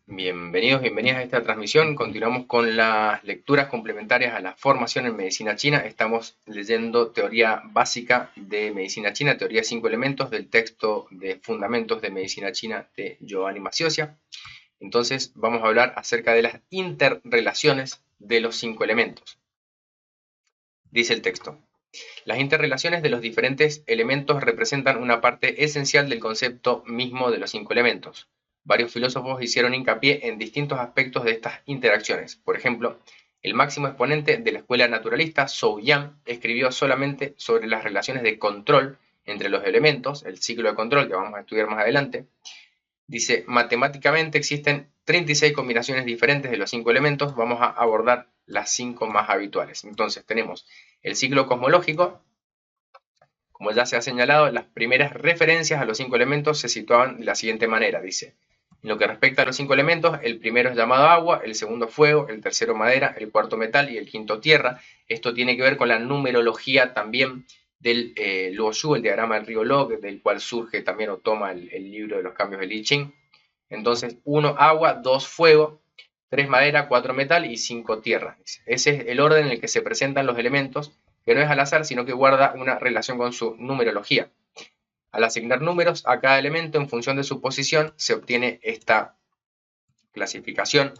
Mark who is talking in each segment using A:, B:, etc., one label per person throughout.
A: Bienvenidos, bienvenidas a esta transmisión. Continuamos con las lecturas complementarias a la formación en medicina china. Estamos leyendo teoría básica de medicina china, teoría de 5 elementos del texto de Fundamentos de Medicina China de Giovanni Maziosia. Entonces vamos a hablar acerca de las interrelaciones de los 5 elementos. Dice el texto: las interrelaciones de los diferentes elementos representan una parte esencial del concepto mismo de los 5 elementos. Varios filósofos hicieron hincapié en distintos aspectos de estas interacciones. Por ejemplo, el máximo exponente de la escuela naturalista, Zhou Yang, escribió solamente sobre las relaciones de control entre los elementos, el ciclo de control que vamos a estudiar más adelante. Dice, matemáticamente existen 36 combinaciones diferentes de los 5 elementos. Vamos a abordar las 5 más habituales. Entonces tenemos el ciclo cosmológico. Como ya se ha señalado, las primeras referencias a los 5 elementos se situaban de la siguiente manera. Dice, en lo que respecta a los 5 elementos, el primero es llamado agua, el segundo fuego, el tercero madera, el cuarto metal y el quinto tierra. Esto tiene que ver con la numerología también del Luo Yu, el diagrama del río Lo, del cual surge también o toma el libro de los cambios de Li Ching. Entonces, 1 agua, 2 fuego, 3 madera, 4 metal y 5 tierra. Ese es el orden en el que se presentan los elementos, que no es al azar, sino que guarda una relación con su numerología. Al asignar números a cada elemento en función de su posición, se obtiene esta clasificación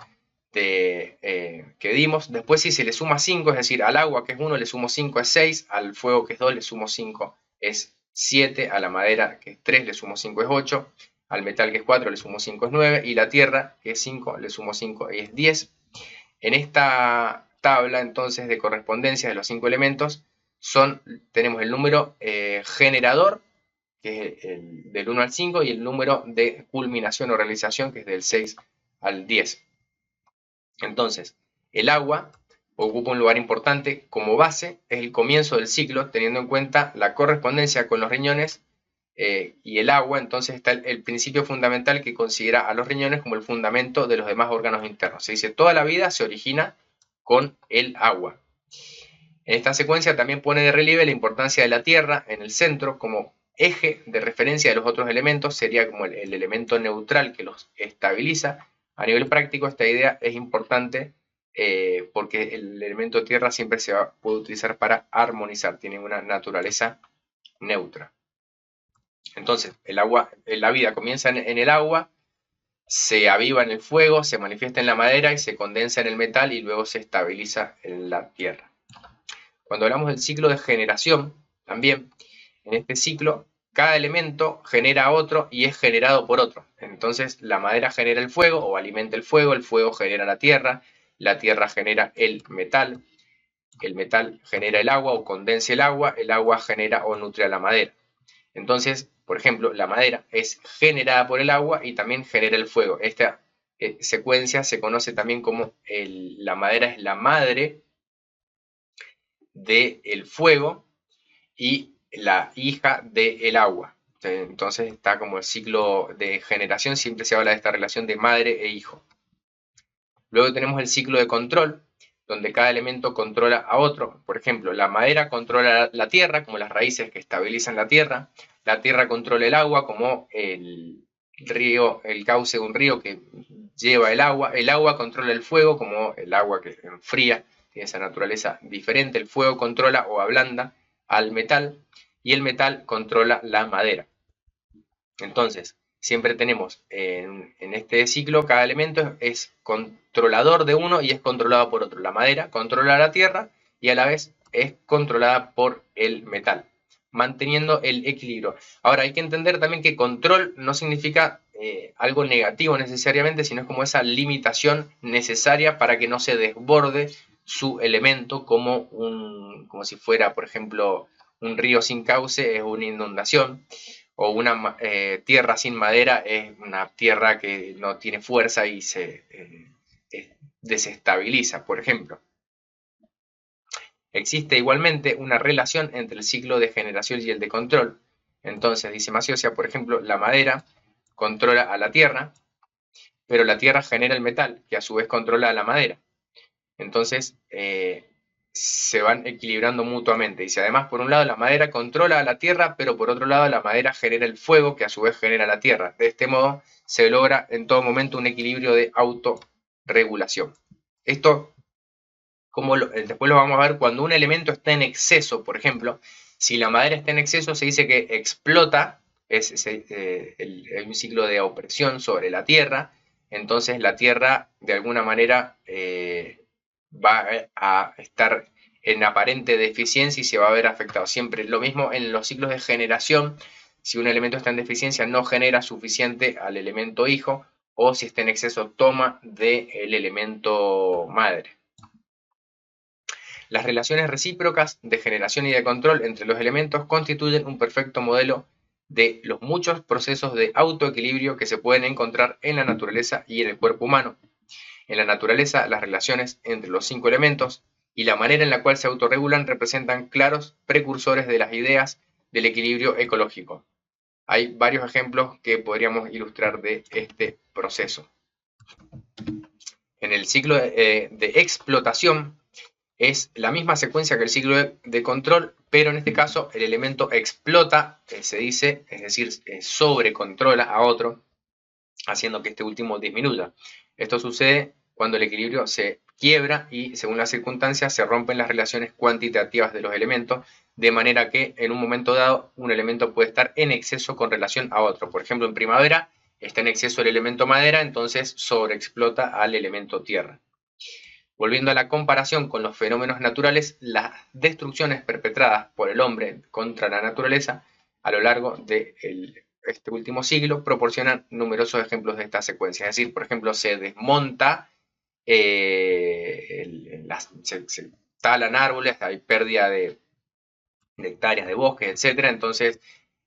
A: que dimos. Después, si se le suma 5, es decir, al agua, que es 1, le sumo 5, es 6, al fuego, que es 2, le sumo 5, es 7, a la madera, que es 3, le sumo 5, es 8, al metal, que es 4, le sumo 5, es 9, y la tierra, que es 5, le sumo 5, y es 10. En esta tabla, entonces, de correspondencia de los 5 elementos, tenemos el número generador, que es del 1 al 5, y el número de culminación o realización, que es del 6 al 10. Entonces, el agua ocupa un lugar importante como base, es el comienzo del ciclo, teniendo en cuenta la correspondencia con los riñones y el agua. Entonces está el principio fundamental que considera a los riñones como el fundamento de los demás órganos internos. Se dice, toda la vida se origina con el agua. En esta secuencia también pone de relieve la importancia de la tierra en el centro como eje de referencia de los otros elementos, sería como el elemento neutral que los estabiliza. A nivel práctico, esta idea es importante porque el elemento tierra siempre puede utilizar para armonizar, tiene una naturaleza neutra. Entonces, la vida comienza en el agua, se aviva en el fuego, se manifiesta en la madera y se condensa en el metal y luego se estabiliza en la tierra. Cuando hablamos del ciclo de generación, también, en este ciclo, cada elemento genera otro y es generado por otro. Entonces, la madera genera el fuego o alimenta el fuego genera la tierra genera el metal genera el agua o condensa el agua genera o nutre a la madera. Entonces, por ejemplo, la madera es generada por el agua y también genera el fuego. Esta secuencia se conoce también como la madera es la madre del fuego y la hija del agua. Entonces está como el ciclo de generación, siempre se habla de esta relación de madre e hijo. Luego tenemos el ciclo de control, donde cada elemento controla a otro. Por ejemplo, la madera controla la tierra, como las raíces que estabilizan la tierra controla el agua, como el río, el cauce de un río que lleva el agua controla el fuego, como el agua que enfría, tiene esa naturaleza diferente. El fuego controla o ablanda al metal y el metal controla la madera. Entonces, siempre tenemos en este ciclo, cada elemento es controlador de uno y es controlado por otro. La madera controla la tierra y a la vez es controlada por el metal, manteniendo el equilibrio. Ahora, hay que entender también que control no significa algo negativo necesariamente, sino es como esa limitación necesaria para que no se desborde su elemento como si fuera, por ejemplo, un río sin cauce es una inundación, o una tierra sin madera es una tierra que no tiene fuerza y se desestabiliza, por ejemplo. Existe igualmente una relación entre el ciclo de generación y el de control. Entonces, dice Maziosia, por ejemplo, la madera controla a la tierra, pero la tierra genera el metal, que a su vez controla a la madera. Entonces, se van equilibrando mutuamente. Dice, además, por un lado la madera controla a la tierra, pero por otro lado la madera genera el fuego, que a su vez genera la tierra. De este modo se logra en todo momento un equilibrio de autorregulación. Esto, después lo vamos a ver cuando un elemento está en exceso. Por ejemplo, si la madera está en exceso, se dice que explota, es un ciclo de opresión sobre la tierra. Entonces la tierra de alguna manera va a estar en aparente deficiencia y se va a ver afectado. Siempre lo mismo en los ciclos de generación. Si un elemento está en deficiencia, no genera suficiente al elemento hijo, o si está en exceso, toma del elemento madre. Las relaciones recíprocas de generación y de control entre los elementos constituyen un perfecto modelo de los muchos procesos de autoequilibrio que se pueden encontrar en la naturaleza y en el cuerpo humano. En la naturaleza, las relaciones entre los 5 elementos y la manera en la cual se autorregulan representan claros precursores de las ideas del equilibrio ecológico. Hay varios ejemplos que podríamos ilustrar de este proceso. En el ciclo de explotación es la misma secuencia que el ciclo de control, pero en este caso el elemento explota, se dice, es decir, sobrecontrola a otro, haciendo que este último disminuya. Esto sucede cuando el equilibrio se quiebra y, según las circunstancias, se rompen las relaciones cuantitativas de los elementos, de manera que en un momento dado un elemento puede estar en exceso con relación a otro. Por ejemplo, en primavera está en exceso el elemento madera, entonces sobreexplota al elemento tierra. Volviendo a la comparación con los fenómenos naturales, las destrucciones perpetradas por el hombre contra la naturaleza a lo largo de este último siglo proporcionan numerosos ejemplos de esta secuencia. Es decir, por ejemplo, se desmonta, se talan árboles, hay pérdida de hectáreas de bosques, etc. Entonces,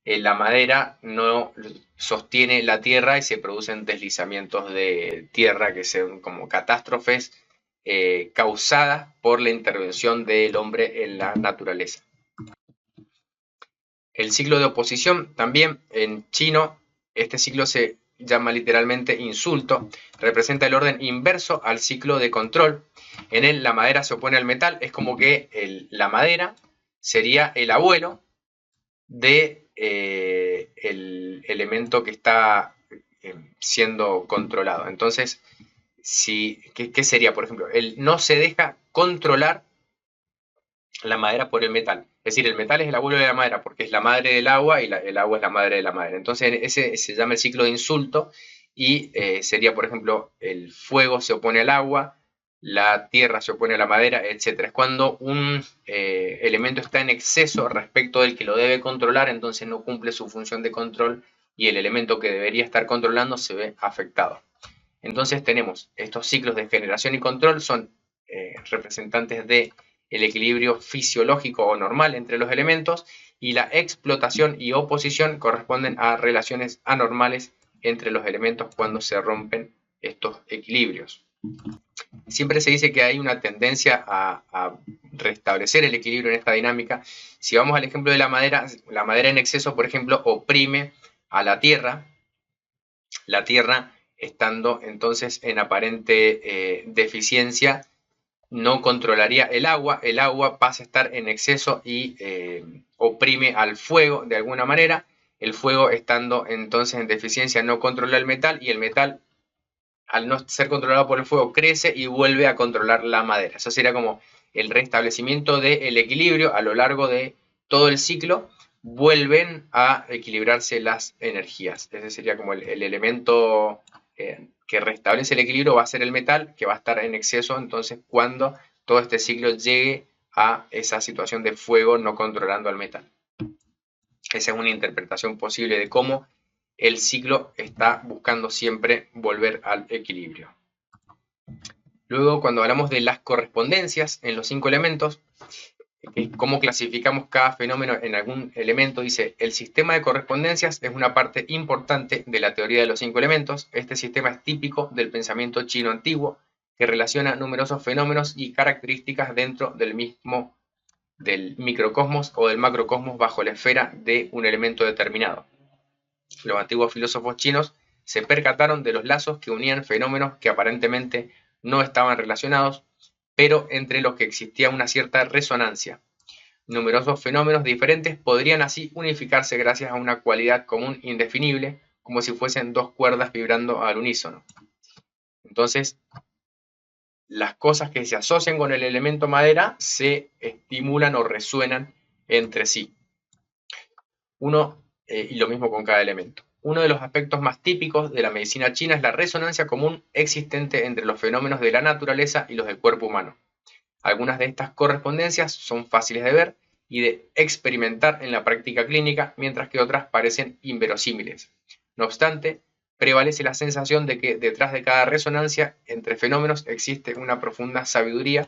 A: la madera no sostiene la tierra y se producen deslizamientos de tierra que son como catástrofes causadas por la intervención del hombre en la naturaleza. El ciclo de oposición también en chino, este ciclo se llama literalmente insulto, representa el orden inverso al ciclo de control. En él la madera se opone al metal, es como que la madera sería el abuelo de el elemento que está siendo controlado. Entonces, ¿qué sería? Por ejemplo, él no se deja controlar la madera por el metal. Es decir, el metal es el abuelo de la madera porque es la madre del agua y el agua es la madre de la madera. Entonces, ese se llama el ciclo de insulto y sería, por ejemplo, el fuego se opone al agua, la tierra se opone a la madera, etc. Es cuando un elemento está en exceso respecto del que lo debe controlar, entonces no cumple su función de control y el elemento que debería estar controlando se ve afectado. Entonces tenemos estos ciclos de generación y control, son representantes del equilibrio fisiológico o normal entre los elementos, y la explotación y oposición corresponden a relaciones anormales entre los elementos cuando se rompen estos equilibrios. Siempre se dice que hay una tendencia a restablecer el equilibrio en esta dinámica. Si vamos al ejemplo de la madera en exceso, por ejemplo, oprime a la tierra estando entonces en aparente deficiencia, no controlaría el agua pasa a estar en exceso y oprime al fuego de alguna manera, el fuego estando entonces en deficiencia no controla el metal y el metal al no ser controlado por el fuego crece y vuelve a controlar la madera. Eso sería como el restablecimiento del equilibrio a lo largo de todo el ciclo, vuelven a equilibrarse las energías. Ese sería como el elemento que restablece el equilibrio, va a ser el metal, que va a estar en exceso, entonces cuando todo este ciclo llegue a esa situación de fuego no controlando al metal. Esa es una interpretación posible de cómo el ciclo está buscando siempre volver al equilibrio. Luego, cuando hablamos de las correspondencias en los 5 elementos, cómo clasificamos cada fenómeno en algún elemento, dice, el sistema de correspondencias es una parte importante de la teoría de los 5 elementos. Este sistema es típico del pensamiento chino antiguo, que relaciona numerosos fenómenos y características dentro del microcosmos o del macrocosmos bajo la esfera de un elemento determinado. Los antiguos filósofos chinos se percataron de los lazos que unían fenómenos que aparentemente no estaban relacionados pero entre los que existía una cierta resonancia. Numerosos fenómenos diferentes podrían así unificarse gracias a una cualidad común indefinible, como si fuesen dos cuerdas vibrando al unísono. Entonces, las cosas que se asocian con el elemento madera se estimulan o resuenan entre sí. Y lo mismo con cada elemento. Uno de los aspectos más típicos de la medicina china es la resonancia común existente entre los fenómenos de la naturaleza y los del cuerpo humano. Algunas de estas correspondencias son fáciles de ver y de experimentar en la práctica clínica, mientras que otras parecen inverosímiles. No obstante, prevalece la sensación de que detrás de cada resonancia entre fenómenos existe una profunda sabiduría,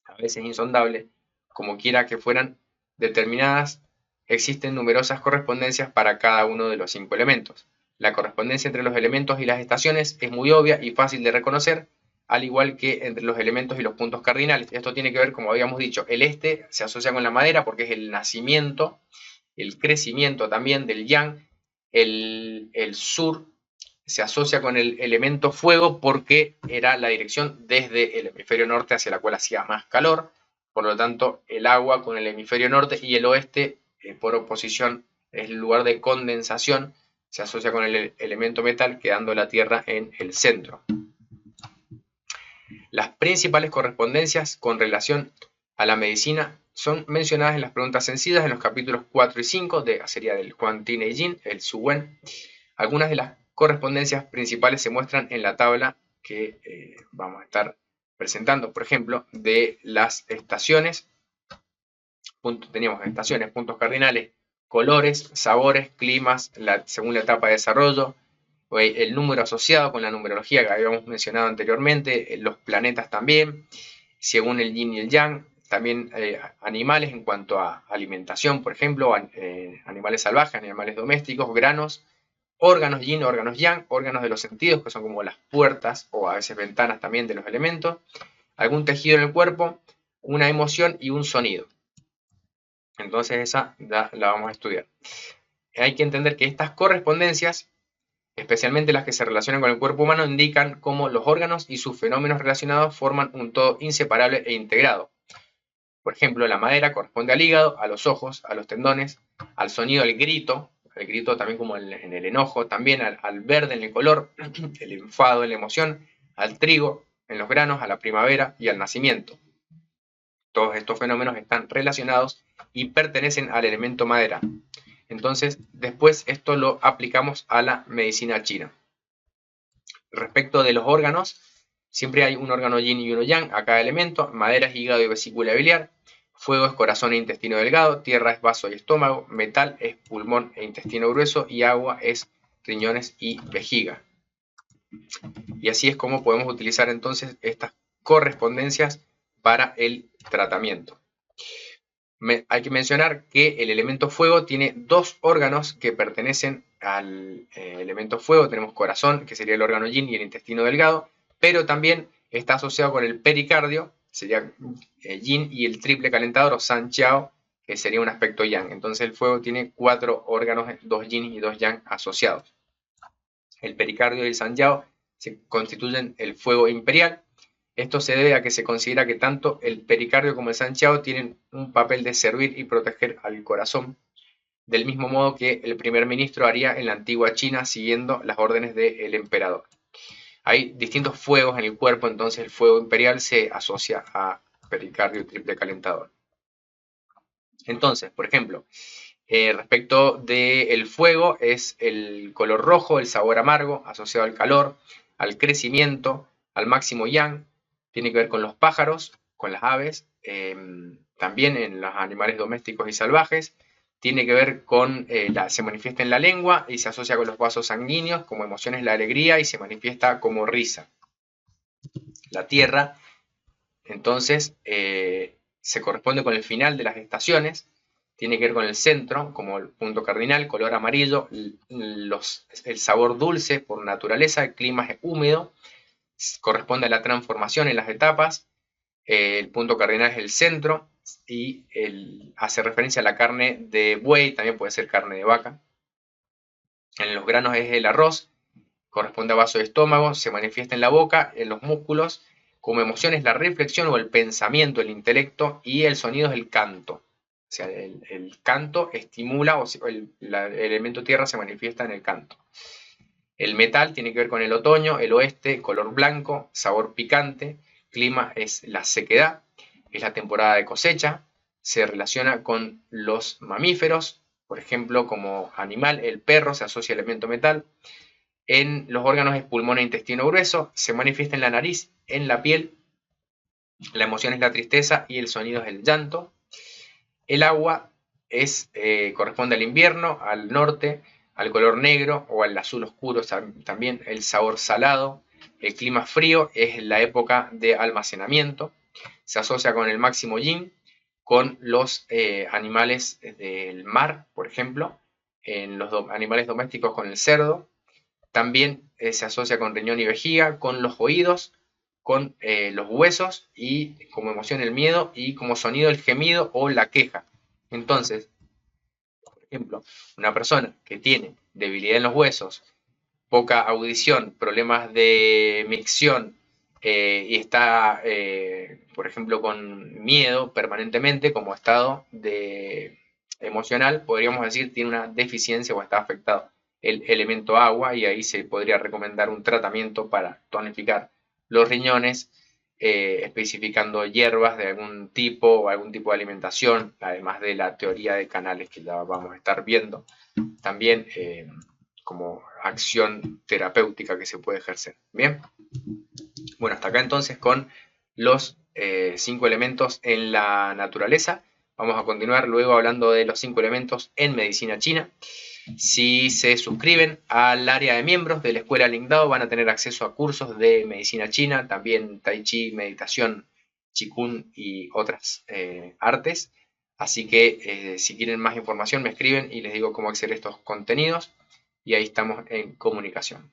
A: a veces insondable, como quiera que fueran determinadas. Existen numerosas correspondencias para cada uno de los 5 elementos. La correspondencia entre los elementos y las estaciones es muy obvia y fácil de reconocer, al igual que entre los elementos y los puntos cardinales. Esto tiene que ver, como habíamos dicho, el este se asocia con la madera porque es el nacimiento, el crecimiento también del yang. El sur se asocia con el elemento fuego porque era la dirección desde el hemisferio norte hacia la cual hacía más calor. Por lo tanto, el agua con el hemisferio norte, y el oeste, por oposición, es el lugar de condensación, se asocia con el elemento metal, quedando la Tierra en el centro. Las principales correspondencias con relación a la medicina son mencionadas en las preguntas sencillas en los capítulos 4 y 5, sería del Huang Ti Neijing, el Su Wen. Algunas de las correspondencias principales se muestran en la tabla que vamos a estar presentando. Por ejemplo, de las estaciones, teníamos estaciones, puntos cardinales, colores, sabores, climas, según la etapa de desarrollo, el número asociado con la numerología que habíamos mencionado anteriormente, los planetas también, según el yin y el yang, también animales en cuanto a alimentación, por ejemplo, animales salvajes, animales domésticos, granos, órganos yin, órganos yang, órganos de los sentidos, que son como las puertas o a veces ventanas también de los elementos, algún tejido en el cuerpo, una emoción y un sonido. Entonces esa la vamos a estudiar. Hay que entender que estas correspondencias, especialmente las que se relacionan con el cuerpo humano, indican cómo los órganos y sus fenómenos relacionados forman un todo inseparable e integrado. Por ejemplo, la madera corresponde al hígado, a los ojos, a los tendones, al sonido, al grito también como en el enojo, también al verde en el color, el enfado en la emoción, al trigo en los granos, a la primavera y al nacimiento. Todos estos fenómenos están relacionados y pertenecen al elemento madera. Entonces, después esto lo aplicamos a la medicina china. Respecto de los órganos, siempre hay un órgano yin y uno yang a cada elemento. Madera es hígado y vesícula biliar. Fuego es corazón e intestino delgado. Tierra es vaso y estómago. Metal es pulmón e intestino grueso. Y agua es riñones y vejiga. Y así es como podemos utilizar entonces estas correspondencias para el tratamiento. Hay que mencionar que el elemento fuego tiene 2 órganos que pertenecen al elemento fuego. Tenemos corazón, que sería el órgano yin, y el intestino delgado, pero también está asociado con el pericardio, sería yin, y el triple calentador o san chao, que sería un aspecto yang. Entonces el fuego tiene 4 órganos, 2 yin y 2 yang asociados. El pericardio y el san chao se constituyen el fuego imperial. Esto se debe a que se considera que tanto el pericardio como el san chao tienen un papel de servir y proteger al corazón, del mismo modo que el primer ministro haría en la antigua China siguiendo las órdenes del emperador. Hay distintos fuegos en el cuerpo, entonces el fuego imperial se asocia a pericardio y triple calentador. Entonces, por ejemplo, respecto del fuego, es el color rojo, el sabor amargo, asociado al calor, al crecimiento, al máximo yang. Tiene que ver con los pájaros, con las aves, también en los animales domésticos y salvajes. Tiene que ver con, se manifiesta en la lengua y se asocia con los vasos sanguíneos, como emociones, la alegría, y se manifiesta como risa. La tierra, entonces, se corresponde con el final de las estaciones. Tiene que ver con el centro, como el punto cardinal, color amarillo, el sabor dulce por naturaleza, el clima es húmedo, corresponde a la transformación en las etapas. El punto cardinal es el centro y hace referencia a la carne de buey, también puede ser carne de vaca. En los granos es el arroz, corresponde a vaso de estómago, se manifiesta en la boca, en los músculos, Como emoción es la reflexión o el pensamiento, el intelecto, y el sonido es el canto. O sea, el canto estimula, o sea, el elemento tierra se manifiesta en el canto. El metal tiene que ver con el otoño, el oeste, color blanco, sabor picante, clima es la sequedad, es la temporada de cosecha, se relaciona con los mamíferos, por ejemplo, como animal, el perro se asocia al elemento metal. En los órganos es pulmón e intestino grueso, se manifiesta en la nariz, en la piel, la emoción es la tristeza y el sonido es el llanto. El agua corresponde al invierno, al norte, al color negro o al azul oscuro también, el sabor salado. El clima frío es la época de almacenamiento, se asocia con el máximo yin, con los animales del mar, por ejemplo, en los animales domésticos con el cerdo. También se asocia con riñón y vejiga, con los oídos, con los huesos y como emoción el miedo y como sonido el gemido o la queja. Entonces, por ejemplo, una persona que tiene debilidad en los huesos, poca audición, problemas de micción y está, por ejemplo, con miedo permanentemente como estado emocional, podríamos decir tiene una deficiencia o está afectado el elemento agua y ahí se podría recomendar un tratamiento para tonificar los riñones, especificando hierbas de algún tipo o algún tipo de alimentación, además de la teoría de canales que ya vamos a estar viendo. También como acción terapéutica que se puede ejercer. Bien, bueno, hasta acá entonces con los 5 elementos en la naturaleza. Vamos a continuar luego hablando de los 5 elementos en medicina china. Si se suscriben al área de miembros de la Escuela Lingdao van a tener acceso a cursos de medicina china, también tai chi, meditación, qigong y otras artes. Así que si quieren más información me escriben y les digo cómo acceder a estos contenidos y ahí estamos en comunicación.